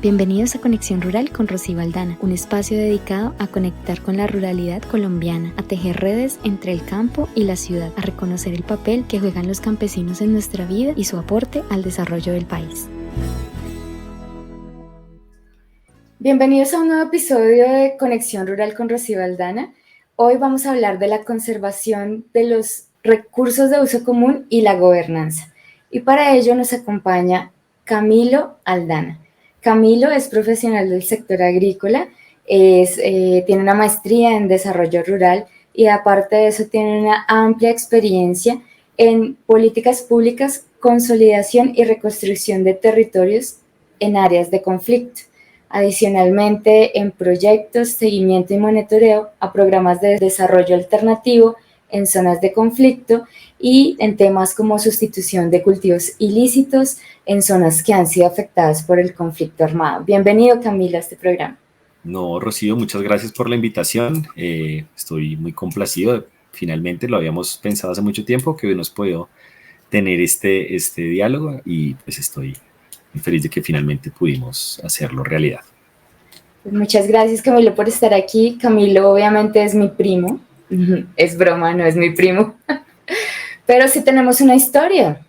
Bienvenidos a Conexión Rural con Rocío Aldana, un espacio dedicado a conectar con la ruralidad colombiana, a tejer redes entre el campo y la ciudad, a reconocer el papel que juegan los campesinos en nuestra vida y su aporte al desarrollo del país. Bienvenidos a un nuevo episodio de Conexión Rural con Rocío Aldana. Hoy vamos a hablar de la conservación de los recursos de uso común y la gobernanza. Y para ello nos acompaña Camilo Aldana. Camilo es profesional del sector agrícola, tiene una maestría en desarrollo rural y aparte de eso tiene una amplia experiencia en políticas públicas, consolidación y reconstrucción de territorios en áreas de conflicto. Adicionalmente, en proyectos, seguimiento y monitoreo a programas de desarrollo alternativo en zonas de conflicto y en temas como sustitución de cultivos ilícitos en zonas que han sido afectadas por el conflicto armado. Bienvenido, Camila, a este programa. No, Rocío, muchas gracias por la invitación. Estoy muy complacido. Finalmente lo habíamos pensado hace mucho tiempo que hemos podido tener este diálogo y pues estoy muy feliz de que finalmente pudimos hacerlo realidad. Pues muchas gracias, Camilo, por estar aquí. Camilo obviamente es mi primo. Es broma, no es mi primo. Pero sí tenemos una historia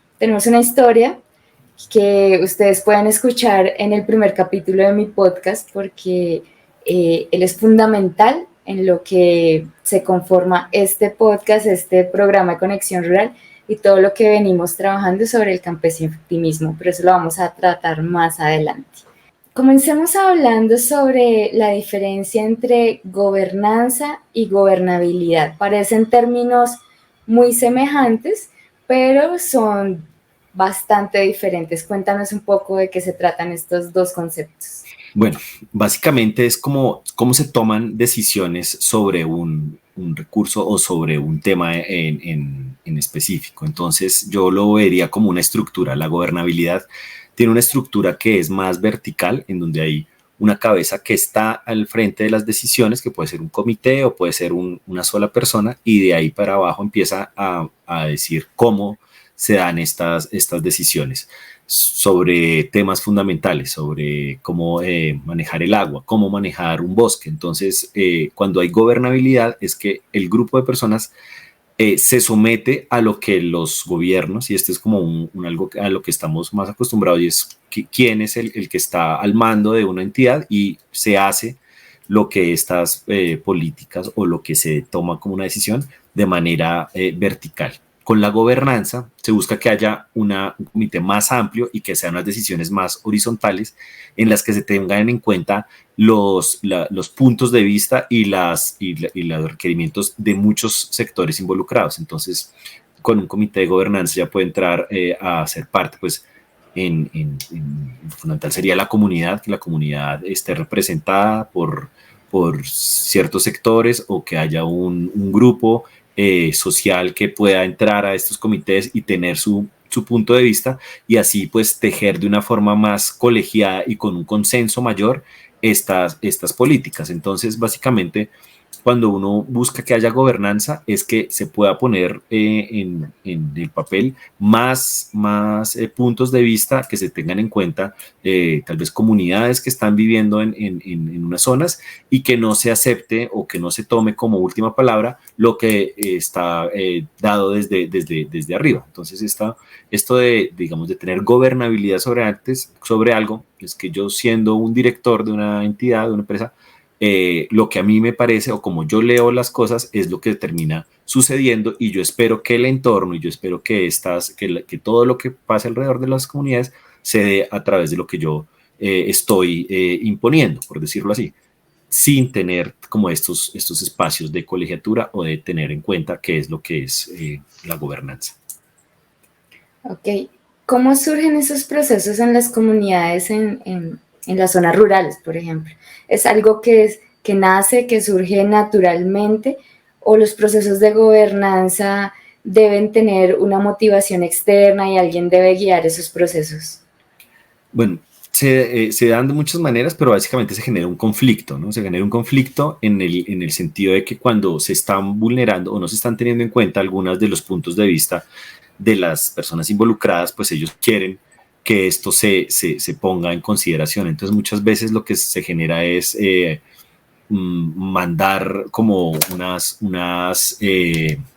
que ustedes pueden escuchar en el primer capítulo de mi podcast porque él es fundamental en lo que se conforma este podcast, este programa de Conexión Rural y todo lo que venimos trabajando sobre el campesinismo, pero eso lo vamos a tratar más adelante. Comencemos hablando sobre la diferencia entre gobernanza y gobernabilidad. Parecen términos muy semejantes, pero son bastante diferentes. Cuéntanos un poco de qué se tratan estos dos conceptos. Bueno, básicamente es cómo se toman decisiones sobre un recurso o sobre un tema en específico. Entonces, yo lo vería como una estructura. La gobernabilidad tiene una estructura que es más vertical, en donde hay una cabeza que está al frente de las decisiones, que puede ser un comité o puede ser una sola persona, y de ahí para abajo empieza a decir cómo se dan estas decisiones sobre temas fundamentales, sobre cómo manejar el agua, cómo manejar un bosque. Entonces, cuando hay gobernabilidad es que el grupo de personas se somete a lo que los gobiernos, y esto es como algo a lo que estamos más acostumbrados, y es quién es el que está al mando de una entidad y se hace lo que estas políticas o lo que se toma como una decisión de manera vertical. Con la gobernanza se busca que haya un comité más amplio y que sean unas decisiones más horizontales en las que se tengan en cuenta los puntos de vista y los requerimientos de muchos sectores involucrados. Entonces, con un comité de gobernanza ya puede entrar a ser parte, pues, fundamental sería la comunidad, que la comunidad esté representada por ciertos sectores o que haya un grupo social que pueda entrar a estos comités y tener su punto de vista y así pues tejer de una forma más colegiada y con un consenso mayor estas políticas. Entonces, básicamente, cuando uno busca que haya gobernanza es que se pueda poner en el papel más puntos de vista que se tengan en cuenta, tal vez comunidades que están viviendo en unas zonas y que no se acepte o que no se tome como última palabra lo que está dado desde arriba. Entonces, esto de tener gobernabilidad sobre algo, es que yo siendo un director de una entidad, de una empresa, lo que a mí me parece o como yo leo las cosas es lo que termina sucediendo y yo espero que el entorno y yo espero que todo lo que pase alrededor de las comunidades se dé a través de lo que yo estoy imponiendo, por decirlo así, sin tener como estos espacios de colegiatura o de tener en cuenta qué es lo que es la gobernanza. Ok, ¿cómo surgen esos procesos en las comunidades en las zonas rurales, por ejemplo? ¿Es algo que nace, que surge naturalmente, o los procesos de gobernanza deben tener una motivación externa y alguien debe guiar esos procesos? Bueno, se dan de muchas maneras, pero básicamente se genera un conflicto, ¿no? Se genera un conflicto en el sentido de que cuando se están vulnerando o no se están teniendo en cuenta algunos de los puntos de vista de las personas involucradas, pues ellos quieren que esto se ponga en consideración. Entonces muchas veces lo que se genera es mandar como unas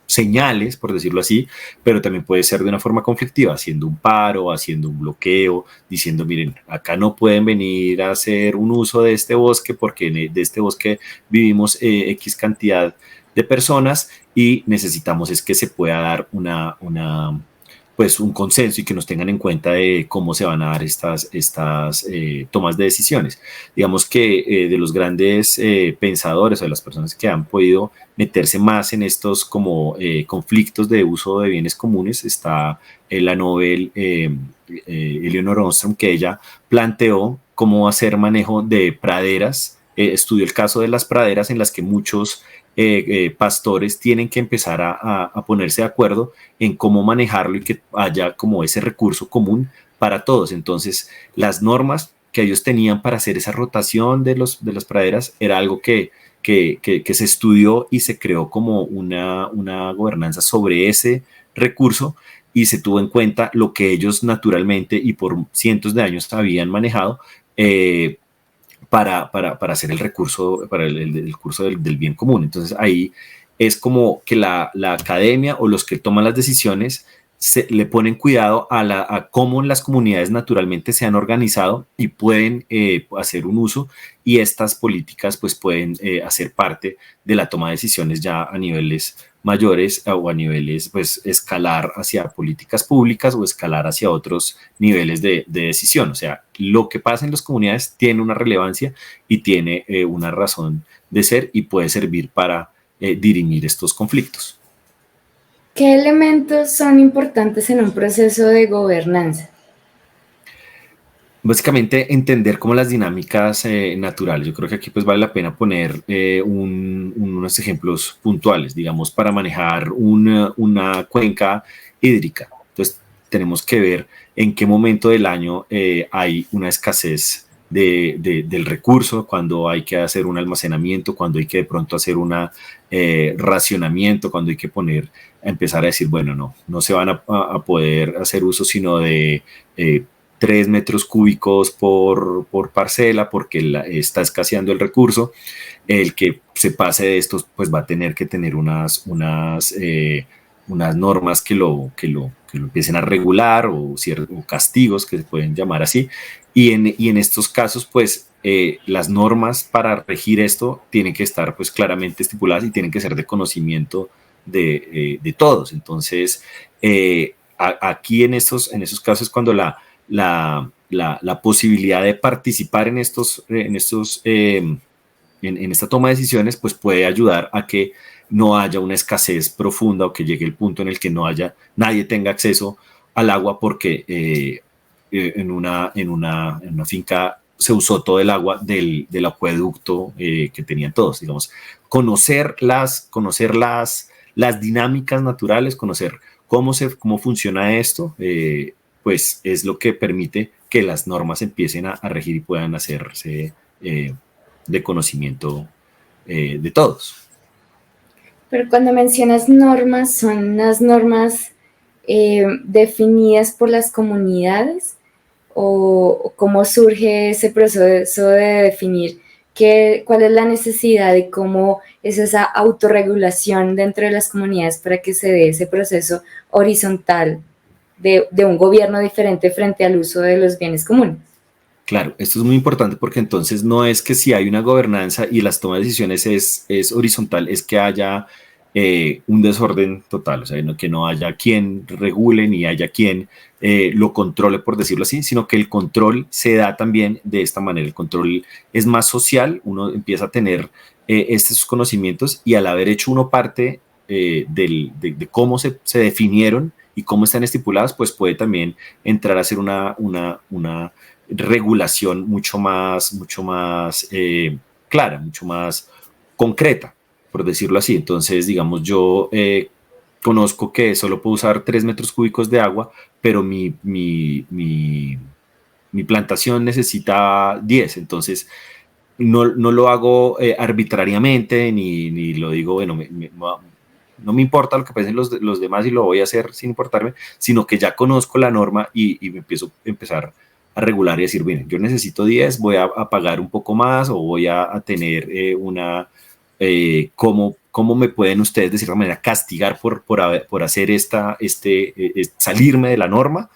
señales, por decirlo así, pero también puede ser de una forma conflictiva, haciendo un paro, haciendo un bloqueo, diciendo, miren, acá no pueden venir a hacer un uso de este bosque porque de este bosque vivimos X cantidad de personas y necesitamos es que se pueda dar pues un consenso y que nos tengan en cuenta de cómo se van a dar estas tomas de decisiones. Digamos que de los grandes pensadores o de las personas que han podido meterse más en estos como conflictos de uso de bienes comunes está la Nobel Eleanor Ostrom, que ella planteó cómo hacer manejo de praderas, estudió el caso de las praderas en las que muchos pastores tienen que empezar a ponerse de acuerdo en cómo manejarlo y que haya como ese recurso común para todos. Entonces, las normas que ellos tenían para hacer esa rotación de las praderas era algo que se estudió y se creó como una gobernanza sobre ese recurso y se tuvo en cuenta lo que ellos naturalmente y por cientos de años habían manejado para hacer el recurso, para el curso del bien común. Entonces ahí es como que la academia o los que toman las decisiones le ponen cuidado a cómo las comunidades naturalmente se han organizado y pueden hacer un uso y estas políticas pues pueden hacer parte de la toma de decisiones ya a niveles mayores o a niveles pues escalar hacia políticas públicas o escalar hacia otros niveles de decisión. O sea, lo que pasa en las comunidades tiene una relevancia y tiene una razón de ser y puede servir para dirimir estos conflictos. ¿Qué elementos son importantes en un proceso de gobernanza? Básicamente entender como las dinámicas naturales. Yo creo que aquí pues vale la pena poner unos ejemplos puntuales, digamos, para manejar una cuenca hídrica. Entonces tenemos que ver en qué momento del año hay una escasez del recurso, cuando hay que hacer un almacenamiento, cuando hay que de pronto hacer un racionamiento, cuando hay que empezar a decir, bueno, no se van a poder hacer uso sino de 3 metros cúbicos por parcela porque está escaseando el recurso. El que se pase de estos pues va a tener que tener unas normas que lo empiecen a regular o castigos que se pueden llamar así. Y en estos casos pues las normas para regir esto tienen que estar pues claramente estipuladas y tienen que ser de conocimiento de todos. Entonces aquí en esos casos cuando la posibilidad de participar en esta toma de decisiones, pues puede ayudar a que no haya una escasez profunda o que llegue el punto en el que nadie tenga acceso al agua porque en una finca se usó todo el agua del acueducto que tenían todos, digamos. Conocer las dinámicas naturales, conocer cómo funciona esto, pues es lo que permite que las normas empiecen a regir y puedan hacerse de conocimiento de todos. Pero cuando mencionas normas, ¿son las normas definidas por las comunidades? ¿O cómo surge ese proceso de definir cuál es la necesidad y cómo es esa autorregulación dentro de las comunidades para que se dé ese proceso horizontal de un gobierno diferente frente al uso de los bienes comunes? Claro, esto es muy importante porque entonces no es que si hay una gobernanza y las tomas de decisiones es horizontal, es que haya un desorden total, o sea, que no haya quien regule ni haya quien lo controle, por decirlo así, sino que el control se da también de esta manera. El control es más social, uno empieza a tener estos conocimientos y al haber hecho uno parte de cómo se definieron y cómo están estipuladas, pues puede también entrar a ser una regulación mucho más clara, mucho más concreta, por decirlo así. Entonces, digamos, yo conozco que solo puedo usar 3 metros cúbicos de agua, pero mi plantación necesita 10. Entonces, no lo hago arbitrariamente, ni lo digo, bueno, no me importa lo que piensen los demás y lo voy a hacer sin importarme, sino que ya conozco la norma y me empezar a regular y decir, bien, yo necesito 10, voy a pagar un poco más o voy a tener ¿cómo me pueden ustedes de cierta manera castigar por hacer salirme de la norma?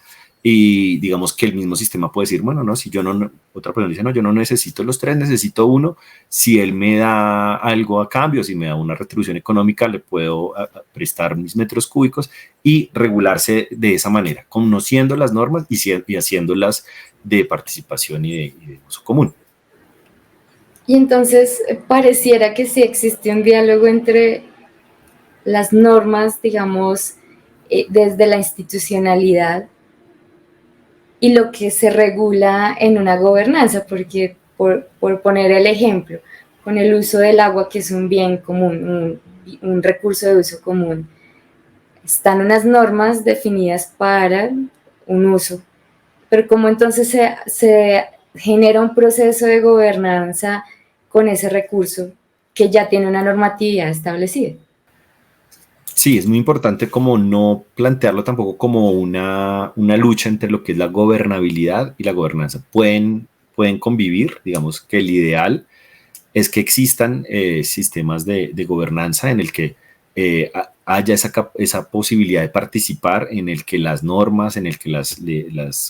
Y digamos que el mismo sistema puede decir, bueno, no, si yo no, otra persona dice, no, yo no necesito los 3, necesito uno. Si él me da algo a cambio, si me da una retribución económica, le puedo prestar mis metros cúbicos y regularse de esa manera, conociendo las normas y haciéndolas de participación y de uso común. Y entonces pareciera que sí existe un diálogo entre las normas, digamos, desde la institucionalidad y lo que se regula en una gobernanza, porque por poner el ejemplo, con el uso del agua, que es un bien común, un recurso de uso común, están unas normas definidas para un uso, pero cómo entonces se genera un proceso de gobernanza con ese recurso que ya tiene una normatividad establecida. Sí, es muy importante como no plantearlo tampoco como una lucha entre lo que es la gobernabilidad y la gobernanza. Pueden convivir, digamos que el ideal es que existan sistemas de gobernanza en el que haya esa posibilidad de participar, en el que las normas, en el que las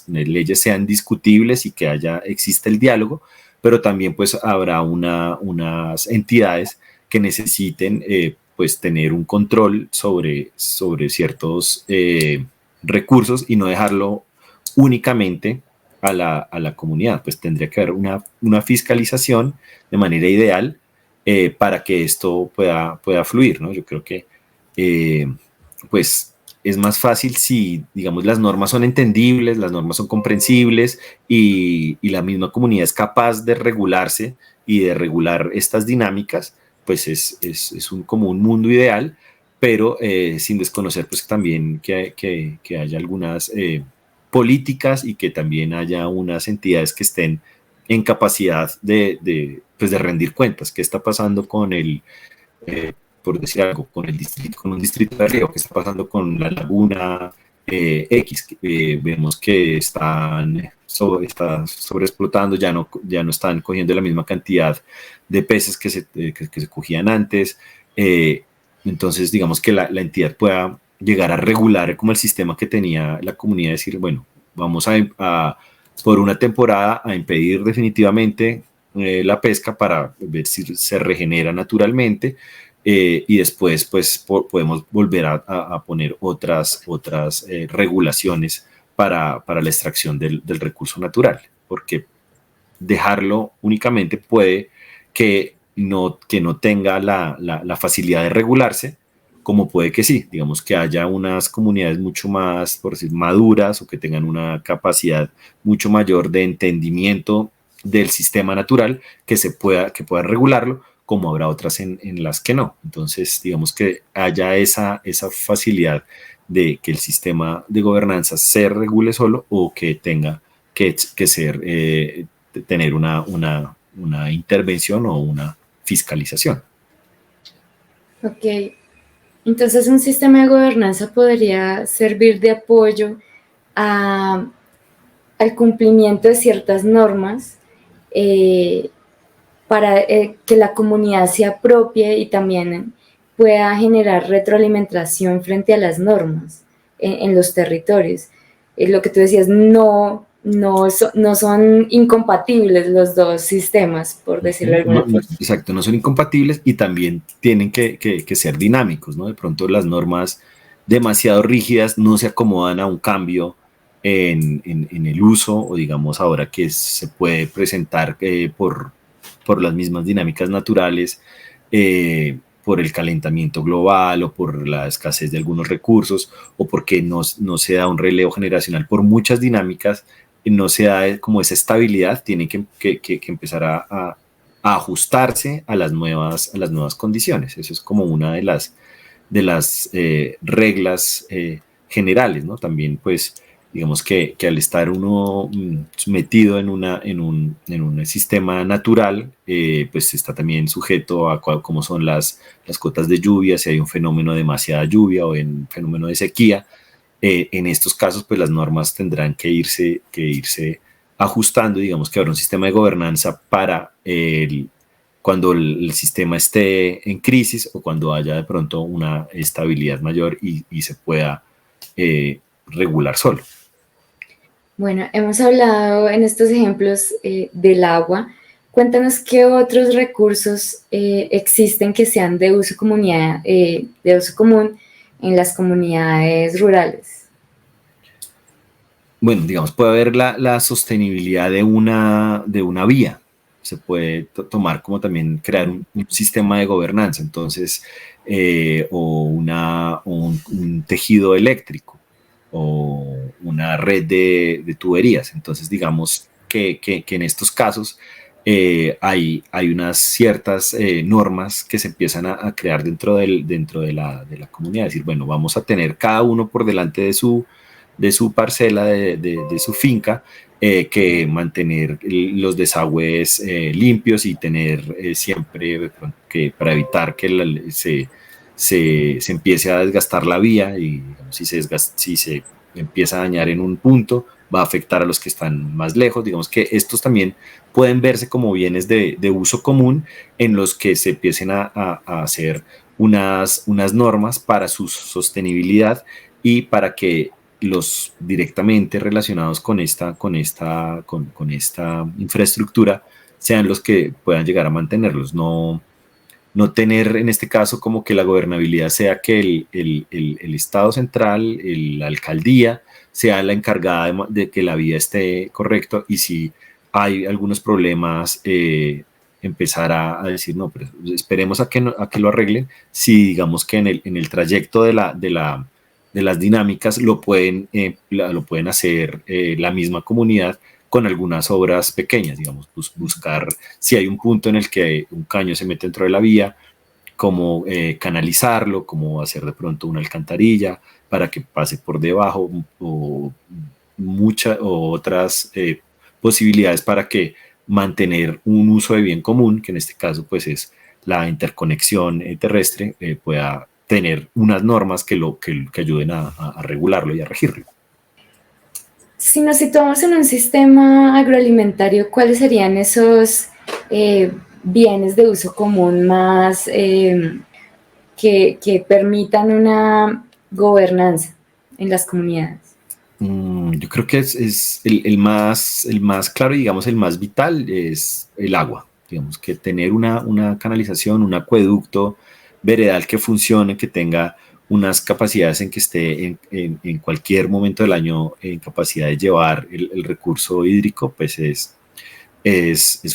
leyes sean discutibles y que exista el diálogo, pero también pues habrá unas entidades que necesiten pues tener un control sobre ciertos recursos y no dejarlo únicamente a la comunidad. Pues tendría que haber una fiscalización de manera ideal para que esto pueda fluir, ¿no? Yo creo que pues es más fácil si, digamos, las normas son entendibles, las normas son comprensibles y la misma comunidad es capaz de regularse y de regular estas dinámicas, pues es como un mundo ideal, pero sin desconocer pues también que haya algunas políticas y que también haya unas entidades que estén en capacidad pues de rendir cuentas. ¿Qué está pasando con por decir algo, con un distrito de riego? ¿Qué está pasando con la laguna X? Vemos que está sobreexplotando, ya no están cogiendo la misma cantidad de peces que se cogían antes. Entonces, digamos que la entidad pueda llegar a regular como el sistema que tenía la comunidad, decir, bueno, vamos por una temporada a impedir definitivamente la pesca para ver si se regenera naturalmente y después pues podemos volver a poner otras regulaciones para la extracción del recurso natural, porque dejarlo únicamente puede que no tenga la facilidad de regularse, como puede que sí, digamos que haya unas comunidades mucho más, por decir, maduras o que tengan una capacidad mucho mayor de entendimiento del sistema natural que puedan regularlo, como habrá otras en las que no. Entonces, digamos que haya esa facilidad de que el sistema de gobernanza se regule solo o que tenga que ser tener una intervención o una fiscalización. Ok, entonces un sistema de gobernanza podría servir de apoyo a, al cumplimiento de ciertas normas eh, para que la comunidad se apropie y también pueda generar retroalimentación frente a las normas en los territorios. Lo que tú decías, no son incompatibles los dos sistemas, por decirlo de alguna forma. Exacto, no son incompatibles y también tienen que ser dinámicos, ¿no? De pronto las normas demasiado rígidas no se acomodan a un cambio en el uso o digamos ahora que se puede presentar por las mismas dinámicas naturales, por el calentamiento global o por la escasez de algunos recursos o porque no se da un relevo generacional por muchas dinámicas, no se da como esa estabilidad, tiene que empezar a ajustarse a las nuevas condiciones. Eso es como una de las reglas generales, ¿no? También, pues, Digamos que al estar uno metido en un sistema natural, pues está también sujeto a cómo son las cotas de lluvia, si hay un fenómeno de demasiada lluvia o un fenómeno de sequía. En estos casos, pues las normas tendrán que irse ajustando. Digamos que habrá un sistema de gobernanza para cuando el sistema esté en crisis o cuando haya de pronto una estabilidad mayor y se pueda regular solo. Bueno, hemos hablado en estos ejemplos del agua. Cuéntanos qué otros recursos existen que sean de uso común en las comunidades rurales. Bueno, digamos, puede haber la sostenibilidad de una vía. Se puede tomar como también crear un sistema de gobernanza, entonces, o un tejido eléctrico o una red de tuberías. Entonces, digamos que en estos casos hay unas ciertas normas que se empiezan a crear dentro de la comunidad. Es decir, bueno, vamos a tener cada uno por delante de su parcela, de su finca, que mantener los desagües limpios y tener siempre que para evitar que se empiece a desgastar la vía y digamos, si se empieza a dañar en un punto, va a afectar a los que están más lejos. Digamos que estos también pueden verse como bienes de uso común en los que se empiecen a hacer unas normas para su sostenibilidad y para que los directamente relacionados con esta infraestructura sean los que puedan llegar a mantenerlos. No tener en este caso como que la gobernabilidad sea que el Estado central, la alcaldía, sea la encargada de que la vía esté correcta y si hay algunos problemas, empezar a decir, no, pero esperemos a que lo arreglen, si digamos que en el trayecto de las dinámicas lo pueden hacer la misma comunidad con algunas obras pequeñas, digamos, buscar si hay un punto en el que un caño se mete dentro de la vía, cómo canalizarlo, cómo hacer de pronto una alcantarilla para que pase por debajo o otras posibilidades para que mantener un uso de bien común, que en este caso pues es la interconexión terrestre, pueda tener unas normas que ayuden a regularlo y a regirlo. Si nos situamos en un sistema agroalimentario, ¿cuáles serían esos bienes de uso común más que permitan una gobernanza en las comunidades? Yo creo que es el más claro y digamos el más vital es el agua. Digamos que tener una canalización, un acueducto veredal que funcione, que tenga unas capacidades en que esté en cualquier momento del año en capacidad de llevar el recurso hídrico, pues es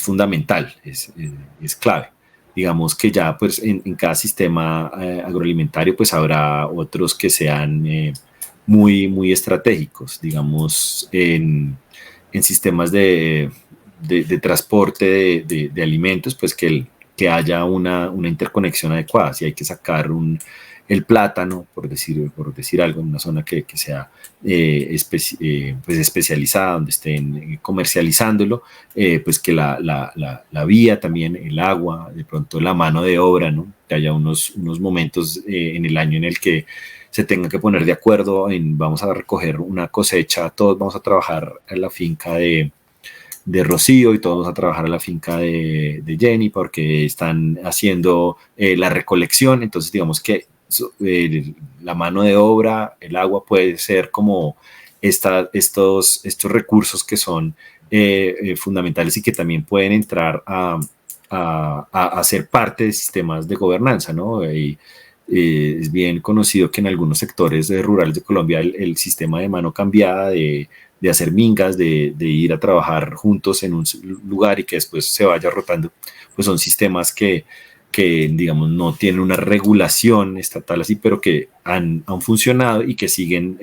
fundamental, es clave. Digamos que ya pues en cada sistema agroalimentario pues habrá otros que sean muy estratégicos, digamos, en sistemas de transporte de alimentos, pues que haya una interconexión adecuada. Si hay que sacar el plátano, por decir algo, en una zona que sea pues especializada, donde estén comercializándolo, pues que la vía también, el agua, de pronto la mano de obra, ¿no? Que haya unos momentos en el año en el que se tenga que poner de acuerdo en vamos a recoger una cosecha, todos vamos a trabajar en la finca de Rocío y todos vamos a trabajar en la finca de Jenny porque están haciendo la recolección, entonces digamos que la mano de obra, el agua puede ser como estos recursos que son fundamentales y que también pueden entrar a ser parte de sistemas de gobernanza, ¿no? Es bien conocido que en algunos sectores rurales de Colombia el sistema de mano cambiada, de hacer mingas, de ir a trabajar juntos en un lugar y que después se vaya rotando, pues son sistemas que digamos, no tienen una regulación estatal así, pero que han funcionado y que siguen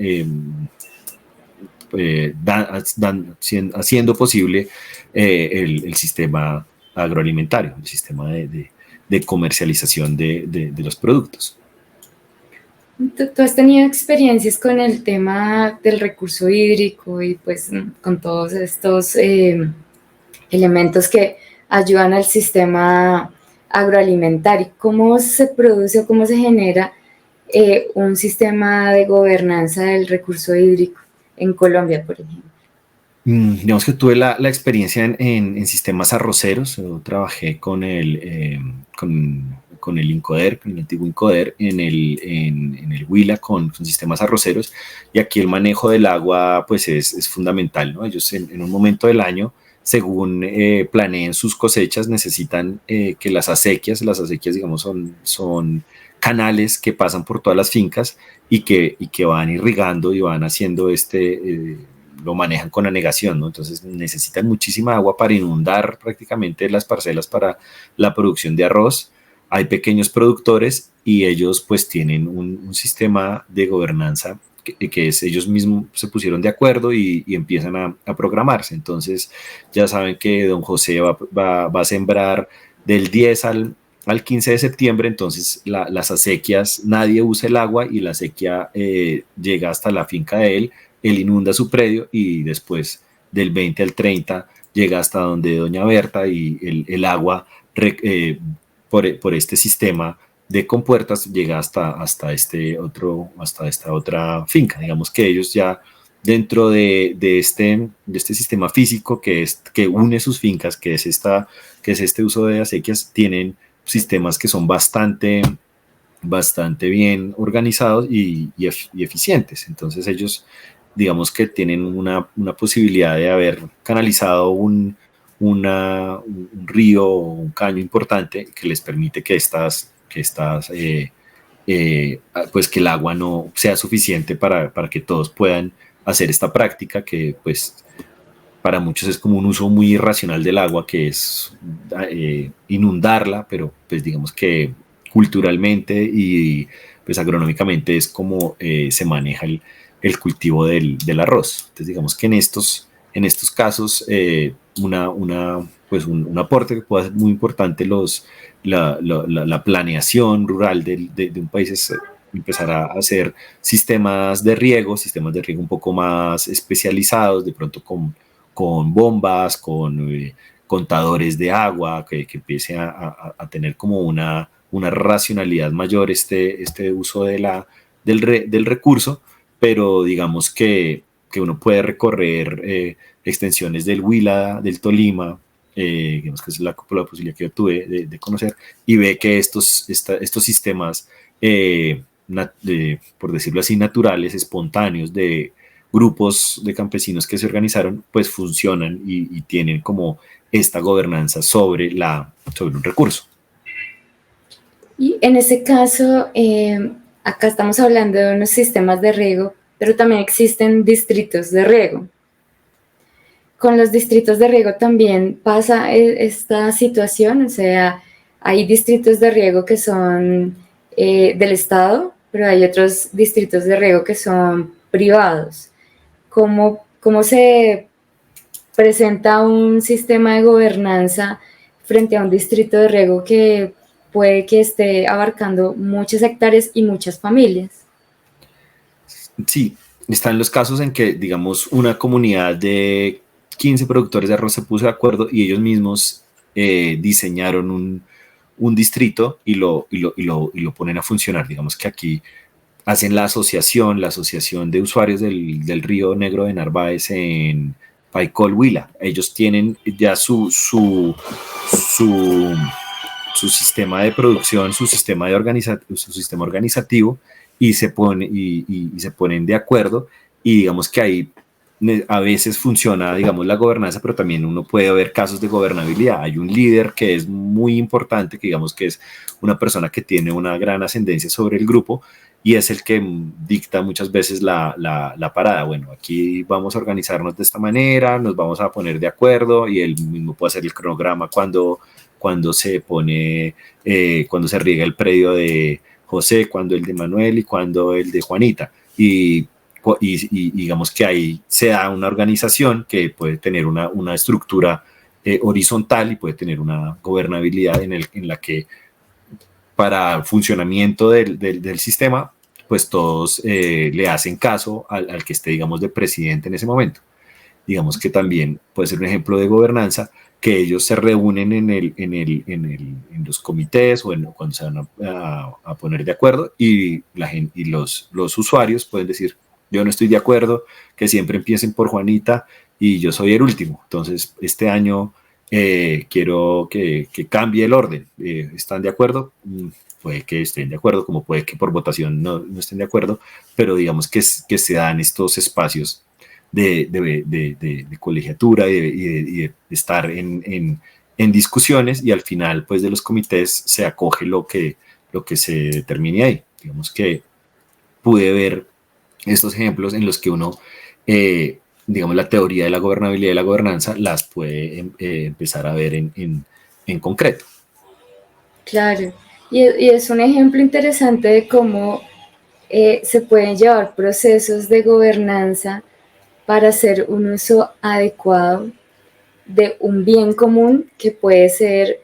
haciendo posible el sistema agroalimentario, el sistema de comercialización de los productos. ¿Tú has tenido experiencias con el tema del recurso hídrico y pues con todos estos elementos que ayudan al sistema agroalimentario? ¿Cómo se produce o cómo se genera un sistema de gobernanza del recurso hídrico en Colombia, por ejemplo? Digamos que tuve la experiencia en sistemas arroceros. Yo trabajé con el Incoder, con el antiguo Incoder, en el Huila con sistemas arroceros. Y aquí el manejo del agua pues es fundamental, ¿no? Ellos en un momento del año, según planeen sus cosechas, necesitan que las acequias digamos son canales que pasan por todas las fincas y que van irrigando y van haciendo lo manejan con anegación, ¿no? Entonces necesitan muchísima agua para inundar prácticamente las parcelas para la producción de arroz. Hay pequeños productores y ellos pues tienen un sistema de gobernanza que es ellos mismos se pusieron de acuerdo y empiezan a programarse. Entonces ya saben que don José va a sembrar del 10 al 15 de septiembre, entonces las acequias, nadie usa el agua y la acequia llega hasta la finca de él inunda su predio y después del 20 al 30 llega hasta donde doña Berta y el agua por este sistema de compuertas llega hasta esta otra finca. Digamos que ellos ya dentro de este sistema físico que une sus fincas, que es este uso de acequias, tienen sistemas que son bastante bien organizados y eficientes. Entonces ellos, digamos que tienen una posibilidad de haber canalizado un río o un caño importante que les permite pues que el agua no sea suficiente para que todos puedan hacer esta práctica que pues para muchos es como un uso muy irracional del agua, que es inundarla, pero pues digamos que culturalmente y pues agronómicamente es como se maneja el cultivo del arroz. Entonces digamos que en estos casos pues un aporte que puede ser muy importante la planeación rural de un país es empezar a hacer sistemas de riego un poco más especializados, de pronto con bombas, con contadores de agua, que empiece a tener como una racionalidad mayor este uso del recurso, pero digamos que uno puede recorrer extensiones del Huila, del Tolima, digamos que es la posibilidad que yo tuve de conocer, y ve que estos sistemas, por decirlo así, naturales, espontáneos, de grupos de campesinos que se organizaron, pues funcionan y tienen como esta gobernanza sobre un recurso. Y en ese caso, acá estamos hablando de unos sistemas de riego, pero también existen distritos de riego. Con los distritos de riego también pasa esta situación, o sea, hay distritos de riego que son del Estado, pero hay otros distritos de riego que son privados. ¿Cómo se presenta un sistema de gobernanza frente a un distrito de riego que puede que esté abarcando muchas hectáreas y muchas familias? Sí, están los casos en que, digamos, una comunidad de 15 productores de arroz se puso de acuerdo y ellos mismos diseñaron un distrito y lo ponen a funcionar. Digamos que aquí hacen la asociación de usuarios del Río Negro de Narváez en Paicol, Huila. Ellos tienen ya su sistema de producción, su sistema organizativo y se ponen de acuerdo y digamos que ahí a veces funciona, digamos, la gobernanza, pero también uno puede ver casos de gobernabilidad. Hay un líder que es muy importante, que digamos que es una persona que tiene una gran ascendencia sobre el grupo y es el que dicta muchas veces la parada. Bueno, aquí vamos a organizarnos de esta manera, nos vamos a poner de acuerdo y él mismo puede hacer el cronograma cuando se riega el predio de José, cuando el de Manuel y cuando el de Juanita. Y digamos que ahí se da una organización que puede tener una estructura horizontal y puede tener una gobernabilidad en la que para el funcionamiento del sistema pues todos le hacen caso al que esté, digamos, de presidente en ese momento. Digamos que también puede ser un ejemplo de gobernanza, que ellos se reúnen en los comités o cuando se van a poner de acuerdo y, y los usuarios pueden decir, yo no estoy de acuerdo, que siempre empiecen por Juanita y yo soy el último. Entonces, este año quiero que cambie el orden. ¿Están de acuerdo? Puede que estén de acuerdo, como puede que por votación no estén de acuerdo, pero digamos que se dan estos espacios de colegiatura y de estar en discusiones, y al final pues de los comités se acoge lo que se determine ahí. Digamos que pude ver estos ejemplos en los que uno, digamos, la teoría de la gobernabilidad y la gobernanza las puede empezar a ver en concreto. Claro, y es un ejemplo interesante de cómo se pueden llevar procesos de gobernanza para hacer un uso adecuado de un bien común que puede ser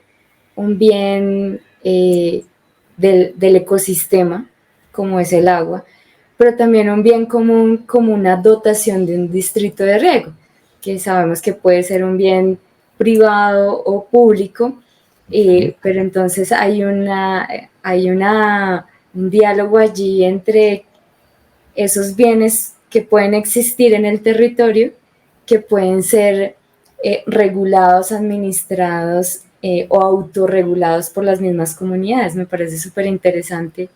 un bien del ecosistema, como es el agua, pero también un bien común como una dotación de un distrito de riego, que sabemos que puede ser un bien privado o público, pero entonces un diálogo allí entre esos bienes que pueden existir en el territorio, que pueden ser regulados, administrados o autorregulados por las mismas comunidades. Me parece súper interesante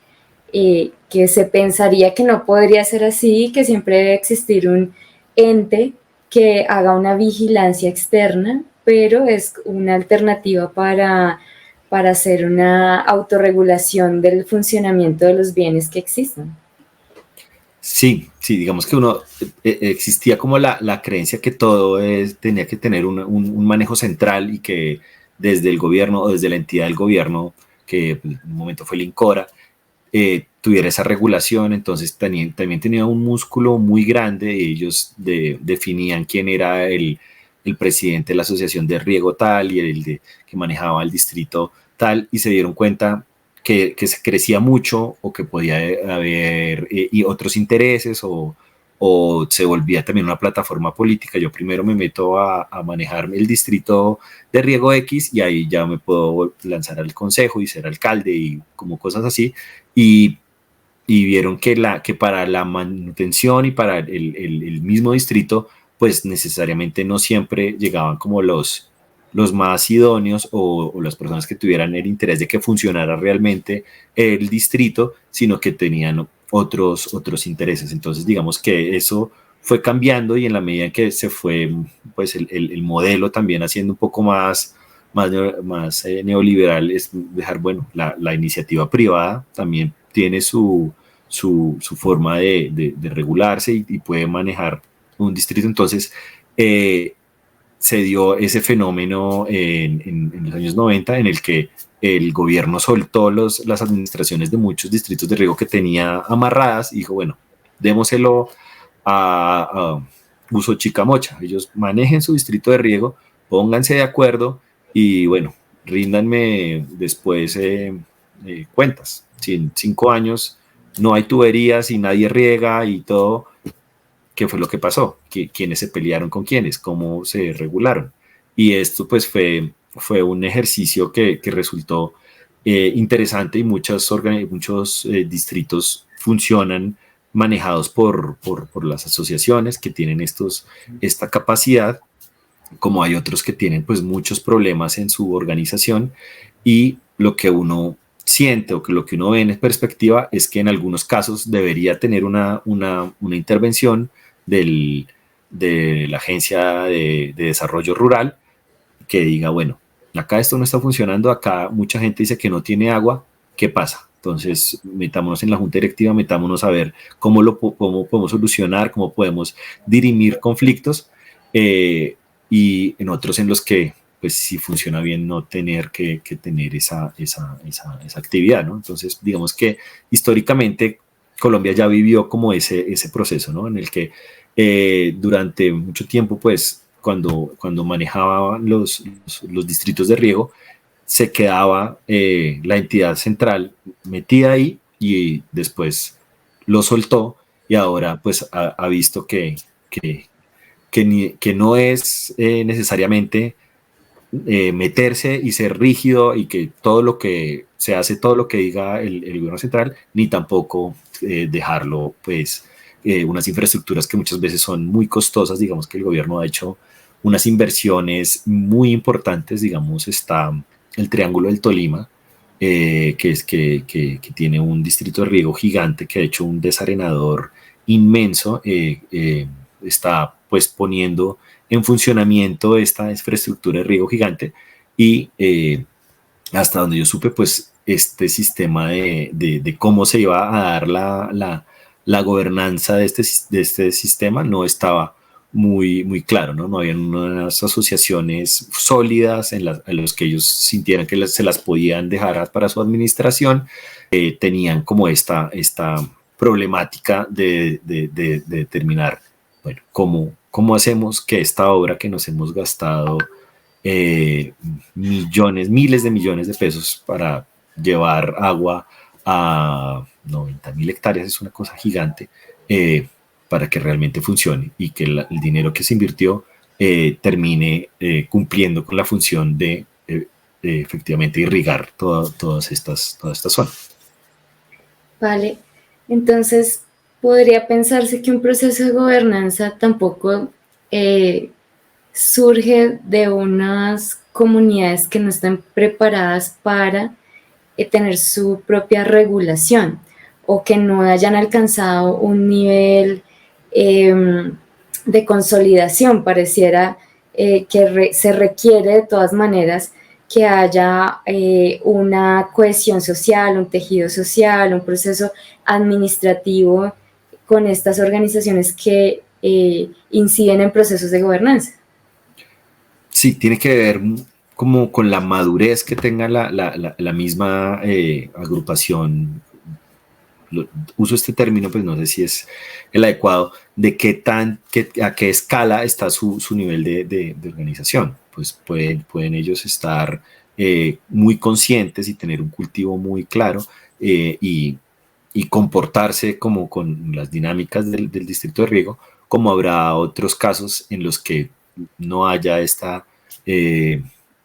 que se pensaría que no podría ser así, que siempre debe existir un ente que haga una vigilancia externa, pero es una alternativa para hacer una autorregulación del funcionamiento de los bienes que existen. Sí, sí, digamos que existía como la creencia que todo tenía que tener un manejo central y que desde el gobierno o desde la entidad del gobierno, que en un momento fue el INCORA, tuviera esa regulación. Entonces también tenía un músculo muy grande. Ellos definían quién era el presidente de la asociación de riego tal y que manejaba el distrito tal, y se dieron cuenta que se crecía mucho o que podía haber y otros intereses o se volvía también una plataforma política. Yo primero me meto a manejar el distrito de riego X y ahí ya me puedo lanzar al consejo y ser alcalde y como cosas así. Y, y vieron que para la manutención y para el mismo distrito, pues necesariamente no siempre llegaban como los más idóneos o las personas que tuvieran el interés de que funcionara realmente el distrito, sino que tenían otros intereses. Entonces, digamos que eso fue cambiando, y en la medida en que se fue pues el modelo también haciendo un poco más neoliberal, es dejar, bueno, la iniciativa privada también tiene su forma de regularse y puede manejar un distrito. Entonces, se dio ese fenómeno en los años 90 en el que el gobierno soltó las administraciones de muchos distritos de riego que tenía amarradas y dijo, bueno, démoselo a Uso Chicamocha. Ellos manejen su distrito de riego, pónganse de acuerdo y bueno, ríndanme después cuentas. Si en 5 años no hay tuberías y nadie riega y todo, ¿qué fue lo que pasó? ¿Quiénes se pelearon con quiénes? ¿Cómo se regularon? Y esto pues fue un ejercicio que resultó interesante, y muchos distritos funcionan manejados por las asociaciones que tienen esta capacidad, como hay otros que tienen pues muchos problemas en su organización, y lo que uno siente o que lo que uno ve en perspectiva es que en algunos casos debería tener una intervención de la Agencia de Desarrollo Rural que diga, bueno, acá esto no está funcionando, acá mucha gente dice que no tiene agua, ¿qué pasa? Entonces, metámonos en la junta directiva, metámonos a ver cómo podemos solucionar, cómo podemos dirimir conflictos, y en otros en los que, pues, si funciona bien, no tener que tener esa actividad, ¿no? Entonces, digamos que históricamente Colombia ya vivió como ese proceso, ¿no? En el que durante mucho tiempo, pues, cuando manejaban los distritos de riego, se quedaba la entidad central metida ahí y después lo soltó y ahora pues ha visto que no es necesariamente meterse y ser rígido y que todo lo que se hace, todo lo que diga el gobierno central, ni tampoco dejarlo, pues, unas infraestructuras que muchas veces son muy costosas. Digamos que el gobierno ha hecho unas inversiones muy importantes. Digamos, está el Triángulo del Tolima, que tiene un distrito de riego gigante, que ha hecho un desarenador inmenso. Está pues poniendo en funcionamiento esta infraestructura de riego gigante y hasta donde yo supe, pues este sistema de cómo se iba a dar la gobernanza de este sistema no estaba muy claro, ¿no? No habían unas asociaciones sólidas en las que ellos sintieran que se las podían dejar para su administración. Tenían como esta problemática de determinar, bueno, cómo hacemos que esta obra que nos hemos gastado millones, miles de millones de pesos para llevar agua a 90.000 hectáreas, es una cosa gigante, para que realmente funcione y que el dinero que se invirtió termine cumpliendo con la función de efectivamente irrigar todas estas zonas. Vale, entonces podría pensarse que un proceso de gobernanza tampoco surge de unas comunidades que no están preparadas para tener su propia regulación o que no hayan alcanzado un nivel de consolidación. Pareciera que se requiere de todas maneras que haya una cohesión social, un tejido social, un proceso administrativo con estas organizaciones que inciden en procesos de gobernanza. Sí, tiene que ver como con la madurez que tenga la misma agrupación. Uso este término, pues no sé si es el adecuado, de a qué escala está su nivel de organización. Pues pueden ellos estar muy conscientes y tener un cultivo muy claro, y comportarse como con las dinámicas del distrito de riego, como habrá otros casos en los que no haya esta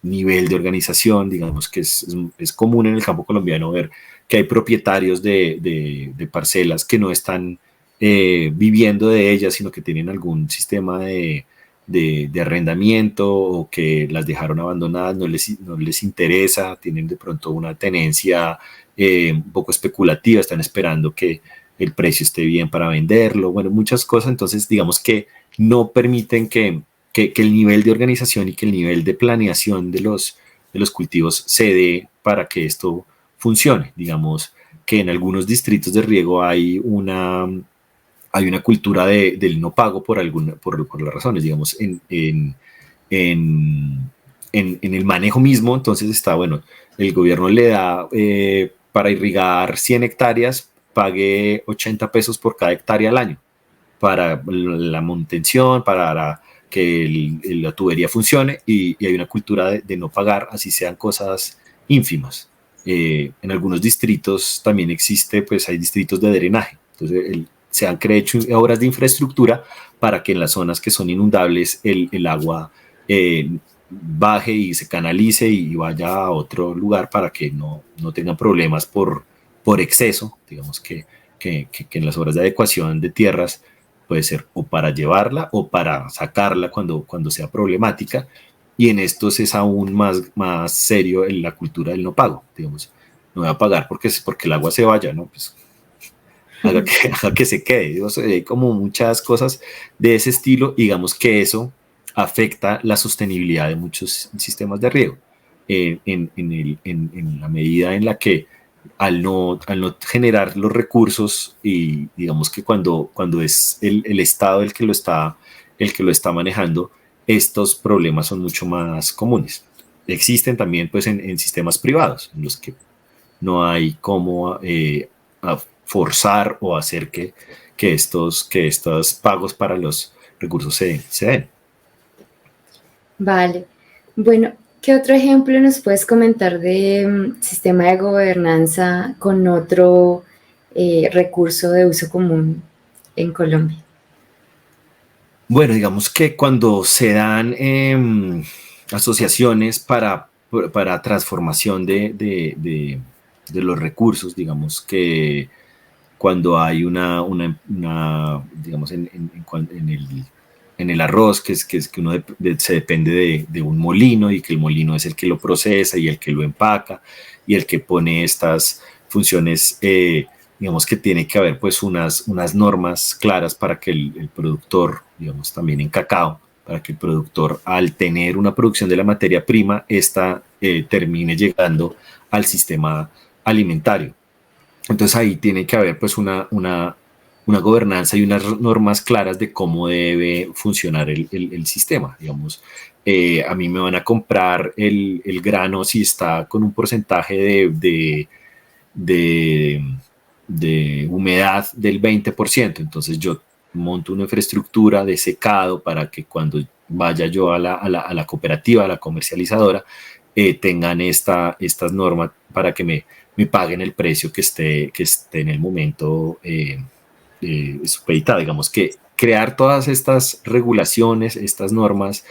nivel de organización. Digamos que es común en el campo colombiano ver que hay propietarios de parcelas que no están viviendo de ellas, sino que tienen algún sistema de arrendamiento, o que las dejaron abandonadas, no les interesa, tienen de pronto una tenencia un poco especulativa, están esperando que el precio esté bien para venderlo, bueno, muchas cosas. Entonces digamos que no permiten que el nivel de organización y que el nivel de planeación de los cultivos se dé para que esto funcione. Digamos que en algunos distritos de riego hay una cultura del no pago por las razones. Digamos, en el manejo mismo. Entonces está, bueno, el gobierno le da para irrigar 100 hectáreas, pague 80 pesos por cada hectárea al año para la manutención, para que la tubería funcione, y hay una cultura de no pagar, así sean cosas ínfimas. En algunos distritos también existe, pues hay distritos de drenaje. Entonces se han hecho obras de infraestructura para que en las zonas que son inundables el agua baje y se canalice y vaya a otro lugar, para que no tengan problemas por exceso. Digamos que en las obras de adecuación de tierras puede ser o para llevarla o para sacarla cuando sea problemática. Y en estos es aún más serio en la cultura del no pago. Digamos, no voy a pagar porque el agua se vaya, ¿no? Pues haga que se quede. Digamos, hay como muchas cosas de ese estilo. Digamos que eso afecta la sostenibilidad de muchos sistemas de riego, en la medida en la que al no generar los recursos, y digamos que cuando es el Estado el que lo está manejando, estos problemas son mucho más comunes. Existen también pues en sistemas privados, en los que no hay cómo forzar o hacer que estos pagos para los recursos se den. Vale. Bueno, ¿qué otro ejemplo nos puedes comentar de sistema de gobernanza con otro recurso de uso común en Colombia? Bueno, digamos que cuando se dan asociaciones para transformación de los recursos, digamos que cuando hay digamos, en el arroz, que uno se depende de un molino y que el molino es el que lo procesa y el que lo empaca y el que pone estas funciones, digamos que tiene que haber pues unas normas claras para que el productor, digamos también en cacao, para que el productor al tener una producción de la materia prima, esta termine llegando al sistema alimentario. Entonces ahí tiene que haber pues una gobernanza y unas normas claras de cómo debe funcionar el sistema. Digamos, a mí me van a comprar el grano si está con un porcentaje de, de humedad del 20%. Entonces yo monto una infraestructura de secado para que cuando vaya yo a la cooperativa, a la comercializadora, tengan estas normas para que me paguen el precio que esté en el momento supeditado. Digamos que crear todas estas regulaciones, estas normas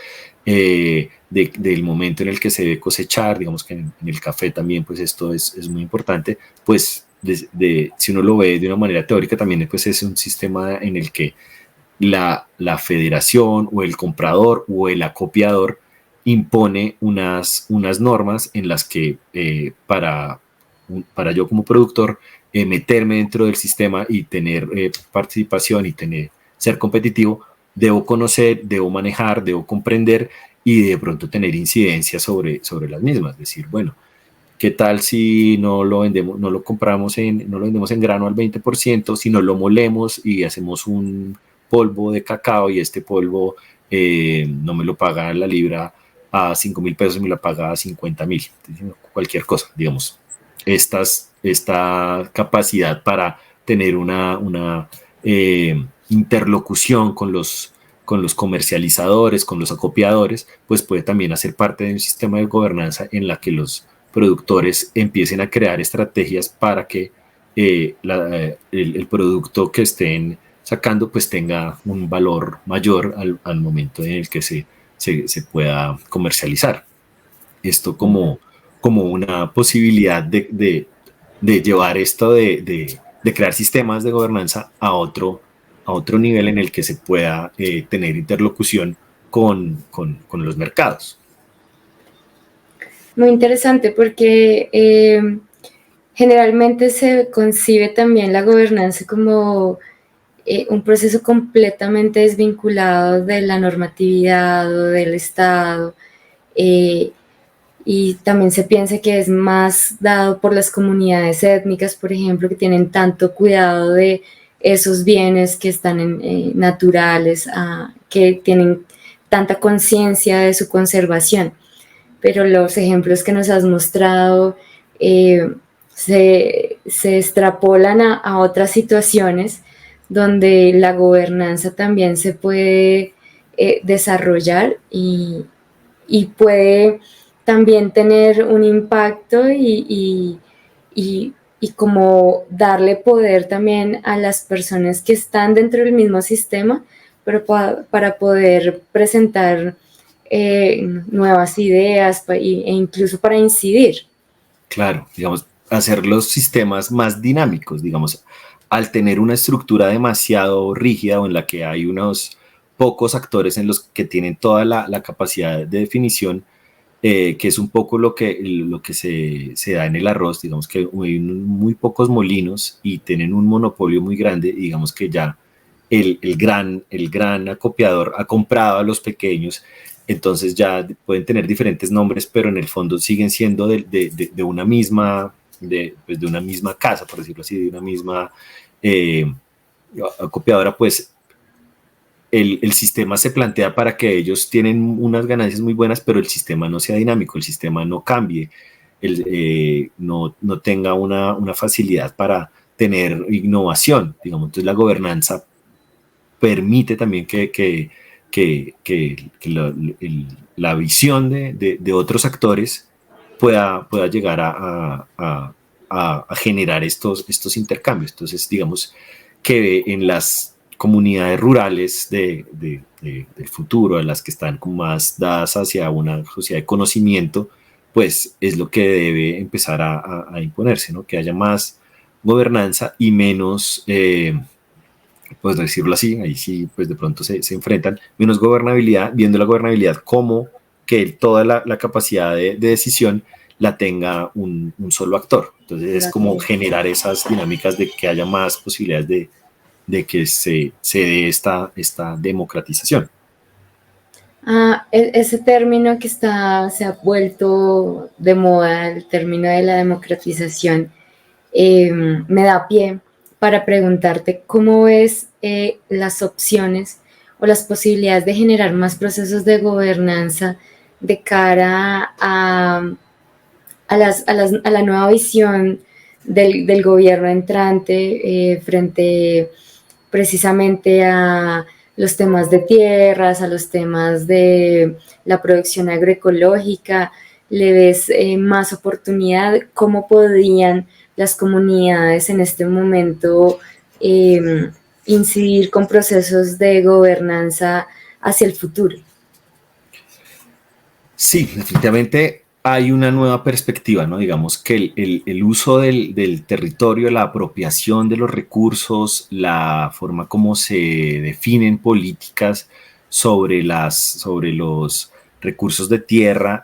del momento en el que se debe cosechar, digamos que en el café también, pues esto es muy importante, pues si uno lo ve de una manera teórica, también pues es un sistema en el que la federación o el comprador o el acopiador impone unas normas en las que para yo como productor meterme dentro del sistema y tener participación y ser competitivo, debo conocer, debo manejar, debo comprender y de pronto tener incidencia sobre las mismas. Es decir, bueno, ¿qué tal si no lo vendemos, no lo vendemos en grano al 20%, si no lo molemos y hacemos un polvo de cacao y este polvo no me lo paga la libra a 5.000 pesos, me la paga a 50.000, cualquier cosa, digamos. Esta capacidad para tener una interlocución con los comercializadores, con los acopiadores, pues puede también hacer parte de un sistema de gobernanza en la que los productores empiecen a crear estrategias para que el producto que estén sacando pues tenga un valor mayor al momento en el que se pueda comercializar. Esto como una posibilidad de llevar esto de crear sistemas de gobernanza a otro nivel en el que se pueda tener interlocución con los mercados. Muy interesante porque generalmente se concibe también la gobernanza como un proceso completamente desvinculado de la normatividad o del Estado, eh, y también se piensa que es más dado por las comunidades étnicas, por ejemplo, que tienen tanto cuidado de esos bienes que están naturales, que tienen tanta conciencia de su conservación. Pero los ejemplos que nos has mostrado se extrapolan a otras situaciones donde la gobernanza también se puede desarrollar y puede también tener un impacto y como darle poder también a las personas que están dentro del mismo sistema, pero para poder presentar nuevas ideas e incluso para incidir. Claro, digamos, hacer los sistemas más dinámicos, digamos, al tener una estructura demasiado rígida o en la que hay unos pocos actores en los que tienen toda la capacidad de definición, que es un poco lo que se da en el arroz, digamos que hay muy pocos molinos y tienen un monopolio muy grande, y digamos que ya el gran acopiador ha comprado a los pequeños, entonces ya pueden tener diferentes nombres, pero en el fondo siguen siendo de una misma, pues de una misma casa, por decirlo así, de una misma eh, acopiadora, pues el sistema se plantea para que ellos tienen unas ganancias muy buenas, pero el sistema no sea dinámico, el sistema no cambie, no tenga una facilidad para tener innovación, digamos. Entonces la gobernanza permite también que la visión de otros actores pueda llegar a generar estos intercambios. Entonces, digamos que en las comunidades rurales del futuro, en las que están como más dadas hacia una sociedad de conocimiento, pues es lo que debe empezar a imponerse, ¿no? Que haya más gobernanza y menos, pues decirlo así, ahí sí, pues de pronto se enfrentan, menos gobernabilidad, viendo la gobernabilidad como que toda la capacidad de decisión la tenga un solo actor. Entonces es como generar esas dinámicas de que haya más posibilidades de que se dé esta democratización. Ese término que se ha vuelto de moda, el término de la democratización, me da pie para preguntarte cómo ves las opciones o las posibilidades de generar más procesos de gobernanza de cara a la nueva visión del gobierno entrante frente precisamente a los temas de tierras, a los temas de la producción agroecológica. ¿Le ves más oportunidad? ¿Cómo podrían las comunidades en este momento incidir con procesos de gobernanza hacia el futuro? Sí, definitivamente hay una nueva perspectiva, ¿no? Digamos que el uso del territorio, la apropiación de los recursos, la forma como se definen políticas sobre los recursos de tierra,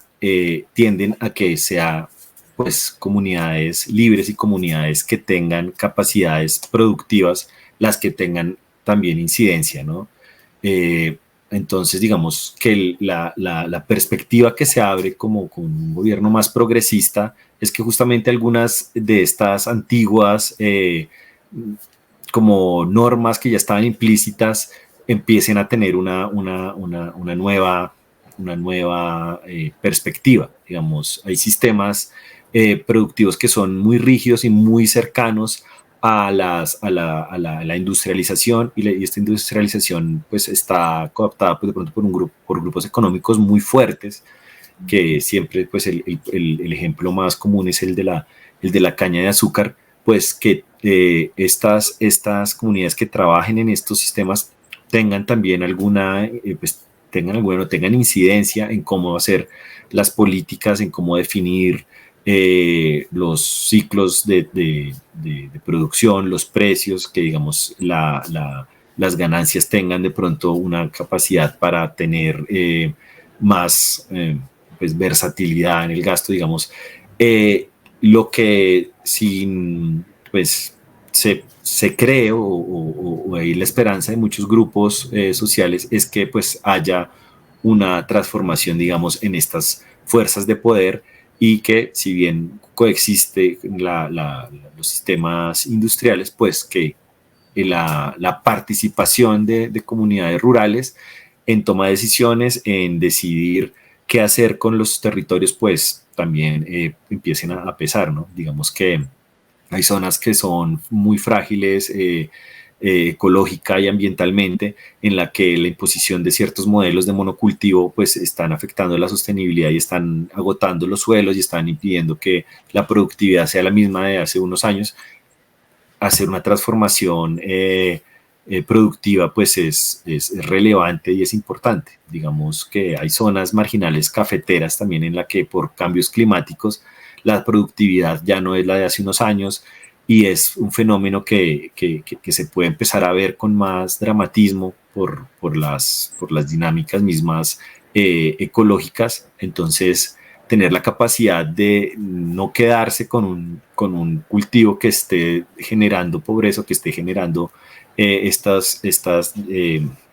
tienden a que sea pues comunidades libres y comunidades que tengan capacidades productivas, las que tengan también incidencia, ¿no? Eh, entonces, digamos que la perspectiva que se abre como con un gobierno más progresista es que justamente algunas de estas antiguas como normas que ya estaban implícitas empiecen a tener una nueva perspectiva. Digamos, hay sistemas productivos que son muy rígidos y muy cercanos a la industrialización y esta industrialización pues está cooptada pues, de pronto por grupos económicos muy fuertes que siempre pues el ejemplo más común es el de la caña de azúcar, pues que estas comunidades que trabajen en estos sistemas tengan también pues tengan incidencia en cómo hacer las políticas, en cómo definir los ciclos de producción, los precios, que digamos las ganancias tengan de pronto una capacidad para tener más pues, versatilidad en el gasto, digamos. Lo que sin, pues, se cree o hay la esperanza de muchos grupos sociales es que pues haya una transformación, digamos, en estas fuerzas de poder y que si bien coexiste los sistemas industriales, pues que la participación de comunidades rurales en toma de decisiones, en decidir qué hacer con los territorios, pues también empiecen a pesar, ¿no? Digamos que hay zonas que son muy frágiles ecológica y ambientalmente, en la que la imposición de ciertos modelos de monocultivo pues están afectando la sostenibilidad y están agotando los suelos y están impidiendo que la productividad sea la misma de hace unos años. Hacer una transformación productiva pues es relevante y es importante. Digamos que hay zonas marginales cafeteras también en la que por cambios climáticos la productividad ya no es la de hace unos años y es un fenómeno que se puede empezar a ver con más dramatismo por las dinámicas mismas ecológicas. Entonces, tener la capacidad de no quedarse con un cultivo que esté generando pobreza, que esté generando estas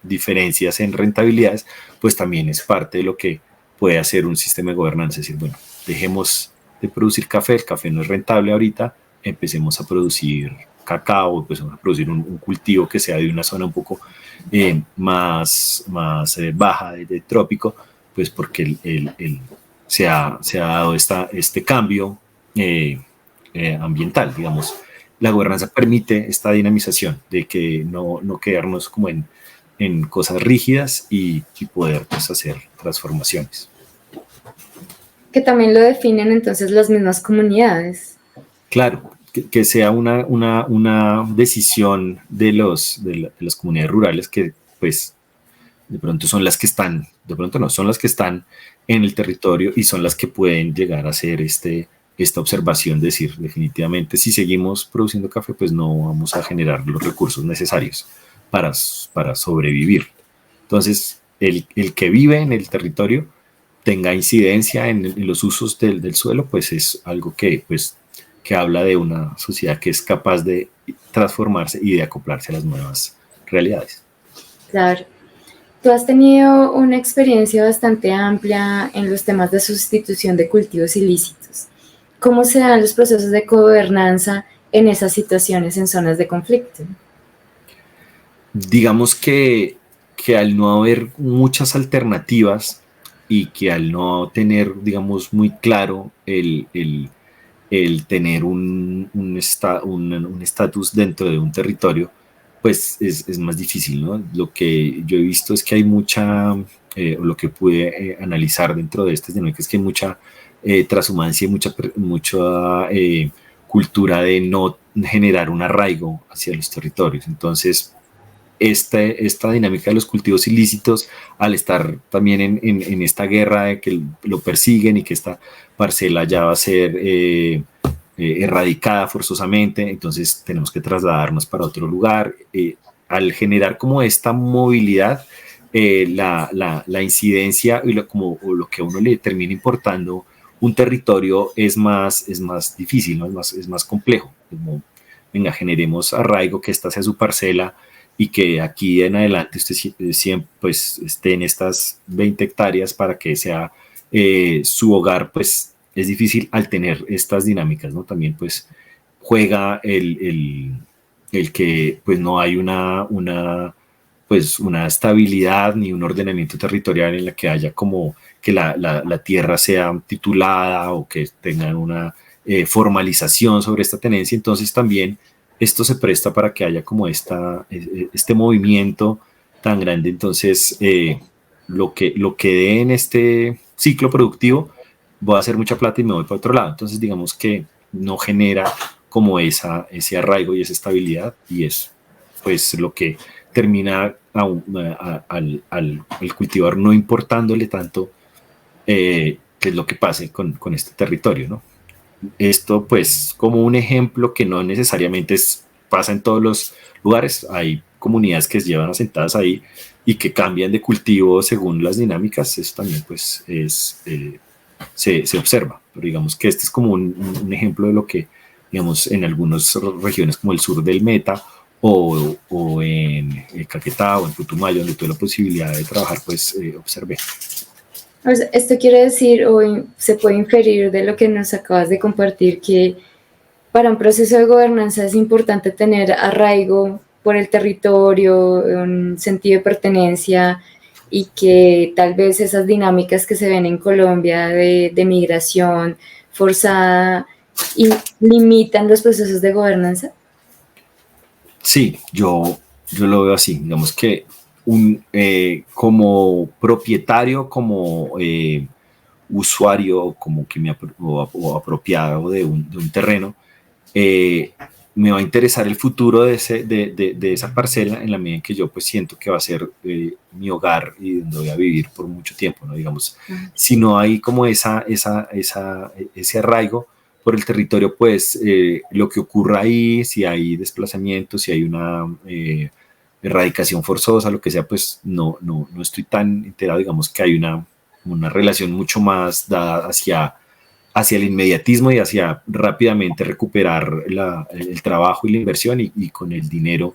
diferencias en rentabilidades, pues también es parte de lo que puede hacer un sistema de gobernanza. Es decir, bueno, dejemos de producir café, el café no es rentable ahorita, empecemos a producir cacao, empecemos a producir un cultivo que sea de una zona un poco más baja de trópico, pues porque se ha dado este cambio ambiental, digamos. La gobernanza permite esta dinamización de que no quedarnos como en cosas rígidas y poder pues, hacer transformaciones. Que también lo definen entonces las mismas comunidades. Claro, que sea una decisión de las comunidades rurales que pues de pronto son las que están, de pronto no, son las que están en el territorio y son las que pueden llegar a hacer esta observación, decir, definitivamente, si seguimos produciendo café, pues no vamos a generar los recursos necesarios para sobrevivir. Entonces, el que vive en el territorio tenga incidencia en los usos del suelo, pues es algo que habla de una sociedad que es capaz de transformarse y de acoplarse a las nuevas realidades. Claro. Tú has tenido una experiencia bastante amplia en los temas de sustitución de cultivos ilícitos. ¿Cómo se dan los procesos de gobernanza en esas situaciones en zonas de conflicto? Digamos que al no haber muchas alternativas y que al no tener, digamos, muy claro el tener un estatus dentro de un territorio, pues es más difícil, ¿no? Lo que yo he visto es que hay mucha, o lo que pude analizar dentro de estas dinámicas, es que hay mucha transhumancia y mucha cultura de no generar un arraigo hacia los territorios. Entonces, esta dinámica de los cultivos ilícitos, al estar también en esta guerra de que lo persiguen y que esta parcela ya va a ser erradicada forzosamente, entonces tenemos que trasladarnos para otro lugar. Al generar como esta movilidad, la incidencia y lo que a uno le termina importando un territorio es más difícil, ¿no? es más complejo. Como, venga, generemos arraigo, que esta sea su parcela, y que aquí en adelante usted siempre pues, esté en estas 20 hectáreas para que sea su hogar, pues es difícil al tener estas dinámicas, ¿no? También pues juega el que pues no hay pues una estabilidad ni un ordenamiento territorial en la que haya como que la tierra sea titulada o que tengan una formalización sobre esta tenencia. Entonces también esto se presta para que haya como este movimiento tan grande. Entonces, lo que dé en este ciclo productivo, voy a hacer mucha plata y me voy para otro lado. Entonces, digamos que no genera como ese arraigo y esa estabilidad, y es pues lo que termina al cultivador no importándole tanto qué es lo que pase con este territorio, ¿no? Esto pues como un ejemplo que no necesariamente pasa en todos los lugares. Hay comunidades que se llevan asentadas ahí y que cambian de cultivo según las dinámicas. Eso también pues se observa. Pero digamos que este es como un ejemplo de lo que, digamos, en algunas regiones como el sur del Meta o en Caquetá o en Putumayo, donde tuve la posibilidad de trabajar, pues observé. Esto quiere decir, o se puede inferir de lo que nos acabas de compartir, que para un proceso de gobernanza es importante tener arraigo por el territorio, un sentido de pertenencia, y que tal vez esas dinámicas que se ven en Colombia de migración forzada y limitan los procesos de gobernanza. Sí, yo lo veo así. Digamos que como propietario, como usuario, como que o apropiado de un terreno, me va a interesar el futuro de esa parcela en la medida en que yo pues siento que va a ser mi hogar y donde voy a vivir por mucho tiempo, ¿no? Digamos, si no hay como ese arraigo por el territorio, pues lo que ocurra ahí, si hay desplazamiento, si hay una erradicación forzosa, lo que sea, pues no estoy tan enterado. Digamos que hay una relación mucho más dada hacia el inmediatismo y hacia rápidamente recuperar el trabajo y la inversión, y con el dinero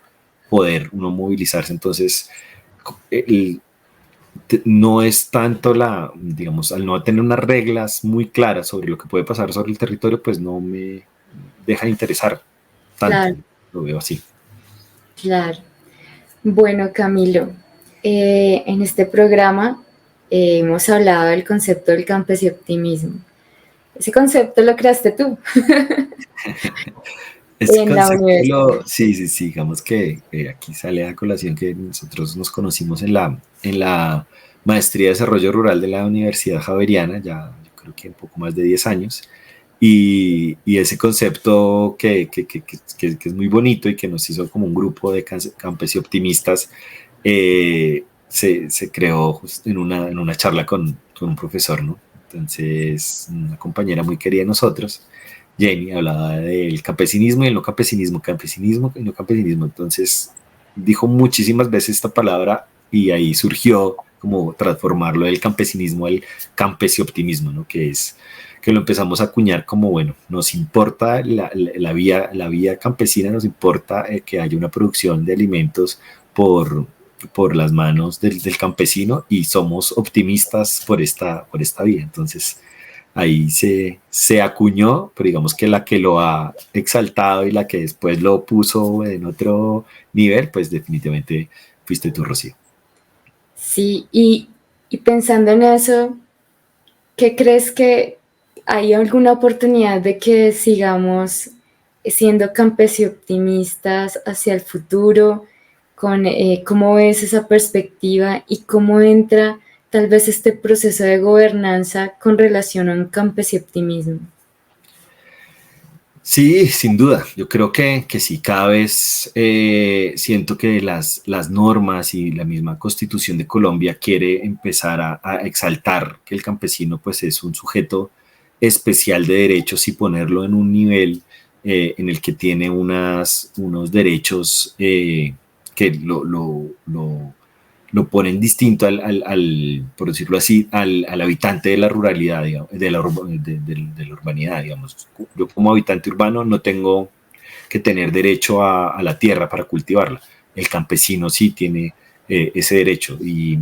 poder uno movilizarse. Entonces, no es tanto digamos, al no tener unas reglas muy claras sobre lo que puede pasar sobre el territorio, pues no me deja de interesar tanto. Claro. Lo veo así. Claro. Bueno, Camilo, en este programa hemos hablado del concepto del optimismo. Ese concepto lo creaste tú Este en la universidad. concepto, sí, digamos que aquí sale a colación que nosotros nos conocimos en la Maestría de Desarrollo Rural de la Universidad Javeriana, ya yo creo que un poco más de 10 años, Y ese concepto que es muy bonito y que nos hizo como un grupo de campesioptimistas, se creó justo en una charla con un profesor, ¿no? Entonces, una compañera muy querida de nosotros, Jenny, hablaba del campesinismo y el no campesinismo, campesinismo y no campesinismo. Entonces, dijo muchísimas veces esta palabra y ahí surgió como transformarlo del campesinismo al campesioptimismo, ¿no? Que lo empezamos a acuñar como, bueno, nos importa la vía campesina, nos importa que haya una producción de alimentos por las manos del campesino y somos optimistas por esta vía. Entonces, ahí se acuñó, pero digamos que la que lo ha exaltado y la que después lo puso en otro nivel, pues definitivamente fuiste tú, Rocío. Sí, y pensando en eso, ¿qué crees que hay alguna oportunidad de que sigamos siendo campesioptimistas hacia el futuro? Con cómo ves esa perspectiva y cómo entra tal vez este proceso de gobernanza con relación a un campesioptimismo. Sí, sin duda. Yo creo que sí, cada vez siento que las normas y la misma Constitución de Colombia quiere empezar a exaltar que el campesino pues es un sujeto especial de derechos y ponerlo en un nivel en el que tiene unos derechos que lo ponen distinto por decirlo así, al habitante de la ruralidad, digamos, de la urbanidad, digamos. Yo como habitante urbano no tengo que tener derecho a la tierra para cultivarla. El campesino sí tiene ese derecho y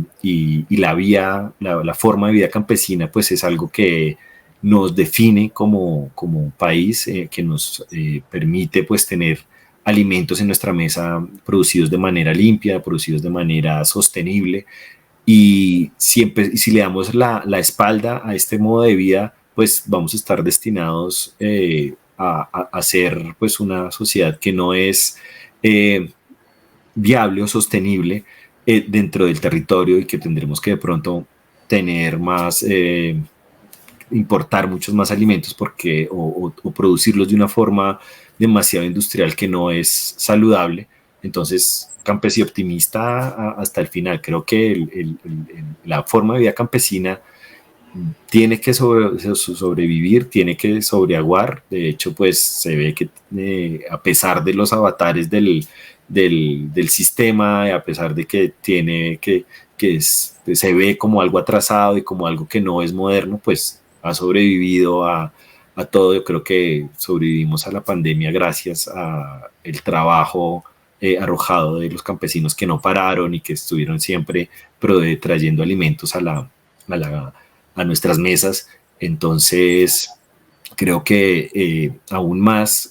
la forma de vida campesina pues es algo que nos define como país, que nos permite pues tener alimentos en nuestra mesa producidos de manera limpia, producidos de manera sostenible. Y siempre, si le damos la espalda a este modo de vida, pues vamos a estar destinados a ser pues una sociedad que no es viable o sostenible dentro del territorio y que tendremos que de pronto tener más, importar muchos más alimentos porque, o producirlos de una forma demasiado industrial que no es saludable. Entonces, campesino optimista hasta el final. Creo que la forma de vida campesina tiene que sobrevivir, tiene que sobreaguar. De hecho, pues se ve que a pesar de los avatares del sistema, a pesar de que se ve como algo atrasado y como algo que no es moderno, pues ha sobrevivido a todo. Yo creo que sobrevivimos a la pandemia gracias a el trabajo arrojado de los campesinos que no pararon y que estuvieron siempre trayendo alimentos a nuestras mesas. Entonces, creo que aún más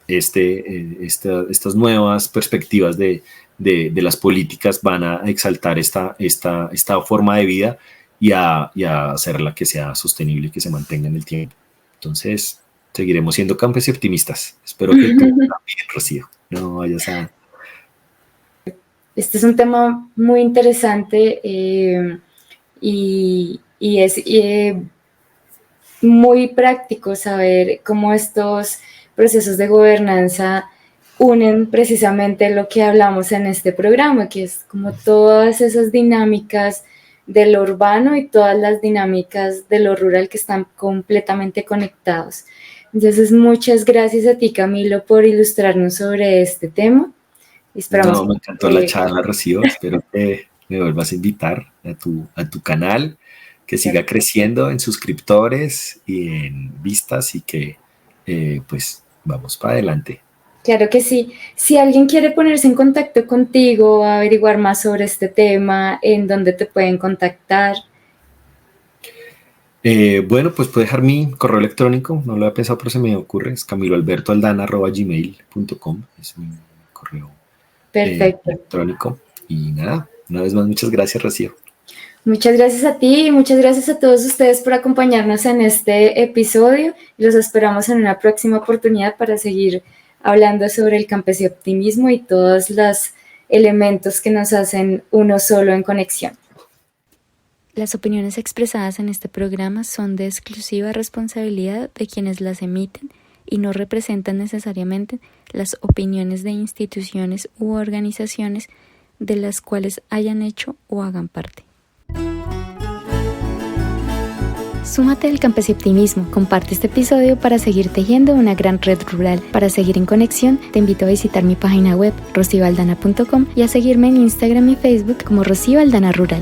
estas nuevas perspectivas de las políticas van a exaltar esta forma de vida y a hacerla que sea sostenible y que se mantenga en el tiempo. Entonces, seguiremos siendo campes y optimistas. Espero que tú también, Rocío, no vayas a... Este es un tema muy interesante y es muy práctico saber cómo estos procesos de gobernanza unen precisamente lo que hablamos en este programa, que es como todas esas dinámicas de lo urbano y todas las dinámicas de lo rural que están completamente conectados. Entonces, muchas gracias a ti, Camilo, por ilustrarnos sobre este tema. Esperamos No, me encantó la charla, Rocío. Espero que me vuelvas a invitar a tu canal, que siga creciendo en suscriptores y en vistas y que pues vamos para adelante. Claro que sí. Si alguien quiere ponerse en contacto contigo, averiguar más sobre este tema, ¿en dónde te pueden contactar? Bueno, pues puedo dejar mi correo electrónico, no lo había pensado, pero se me ocurre, es camiloalbertoaldana@gmail.com, es mi correo Perfecto. electrónico. Y nada, una vez más, muchas gracias, Rocío. Muchas gracias a ti y muchas gracias a todos ustedes por acompañarnos en este episodio. Los esperamos en una próxima oportunidad para seguir hablando sobre el campesioptimismo y todos los elementos que nos hacen uno solo en conexión. Las opiniones expresadas en este programa son de exclusiva responsabilidad de quienes las emiten y no representan necesariamente las opiniones de instituciones u organizaciones de las cuales hayan hecho o hagan parte. Súmate al Campesoptimismo, comparte este episodio para seguir tejiendo una gran red rural. Para seguir en conexión, te invito a visitar mi página web rocivaldana.com y a seguirme en Instagram y Facebook como Rocío Aldana Rural.